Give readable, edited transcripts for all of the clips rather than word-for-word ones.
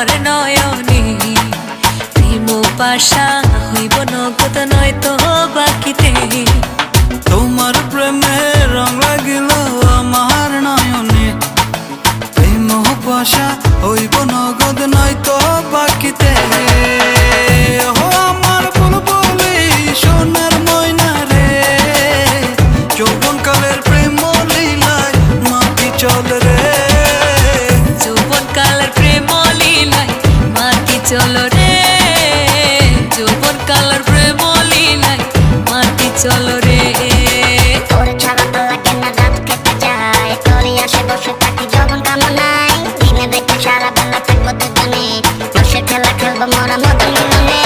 আমার নয়নে প্রেম পাশা হইব নগদ নয়তো বাকিতে। তোমার প্রেমে রং লাগিল আমার নয়নে প্রেম পাশা হইব নগদ নয়তো বাকিতে। ও আমার বুলবুলি সোনার ময়না রে, যৌবন কালের প্রেম লীলায় মাটি চল রে, যৌবন কালের প্রেম লীলায় মাটি চল রে, যৌবন কালের প্রেম লীলায় মাটি চল রে। তোরে ছাড়া তো লাগে না, রাত কেটে যায় তোরই আসে বসে থাকি যৌবন কামনায়। দিনে দেখে সারা বেলা থাকবো দুজনে, বসে খেলা খেলবো মোরা মদন মিলনে।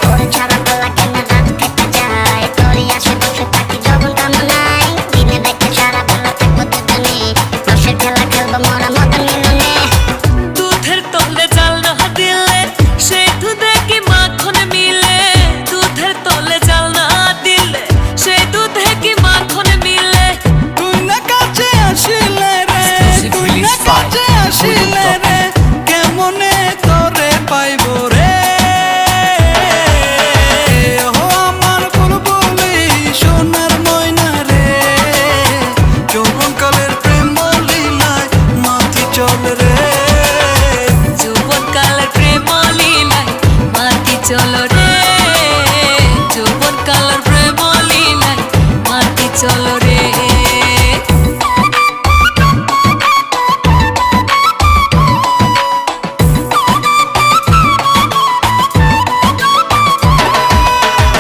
তোরে ছাড়া তো লাগে না, রাত কেটে যায় তোরই আসে বসে থাকি যৌবন কামনায়। দিনে দেখে সারা বেলা থাকবো দুজনে, বসে খেলা খেলবো মোরা মদন মিলনে। দুধের তলে জাল না দিলে সেই দুধে কি মাখন মিলে, দুধের তলে জাল না দিলে সেই দুধে কি মাখন মিলে। তুই না কাছে আসিলে রে, তুই না কাছে আসিলে রে, কেমনে তোরে পাইব রে। ও আমার বুলবুলি সোনার ময়না রে, যৌবন কালের প্রেম লীলায় মাটি চল রে, যৌবন কালের প্রেম লীলায় মাটি চল রে, যৌবন কালের প্রেম লীলায় মাটি চল রে।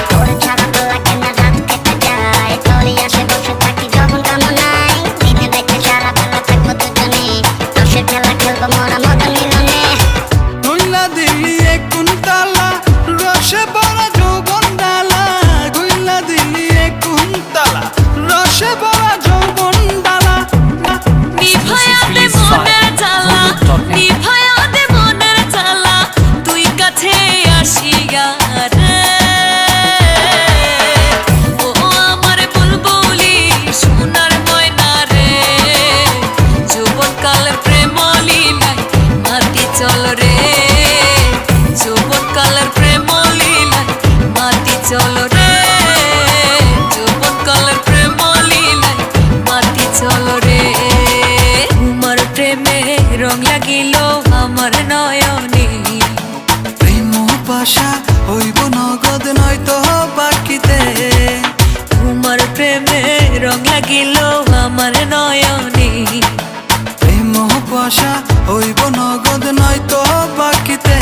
তোরে ছাড়া তো লাগে না, রাত কেটে যায় তোরই আসে বসে থাকি যৌবন কামনায়। দিনে দেখে সারা বেলা থাকবো দুজনে, বসে খেলা খেলবো মোরা মদন মিলনে। গুইলা দিলি এক কুন্তলা রসে ভরা যৌবন ডালা, গুইলা দিলি এক কুন্তলা রসে ভরা যৌবন ডালা। নিভায়া দে মনের জ্বালা, নিভায়া দে মনের জ্বালা, তুই কাছে আসিয়া রে। ও আমার বুলবুলি সোনার ময়না রে, যৌবন কালের প্রেম লীলায় মাটি চল রে, যৌবন কালের প্রেম লীলায় মাটি চল রে, যৌবন কালের প্রেম লীলায় মাটি চল রে। তোমার প্রেমে রং লাগিল আমার নয়নে, প্রেম পাশা হইব নগদ নয়তো বাকিতে। তোমার প্রেমে রং লাগিল আমার নয়নে, প্রেম পাশা হইব নগদ নয়তো বাকিতে।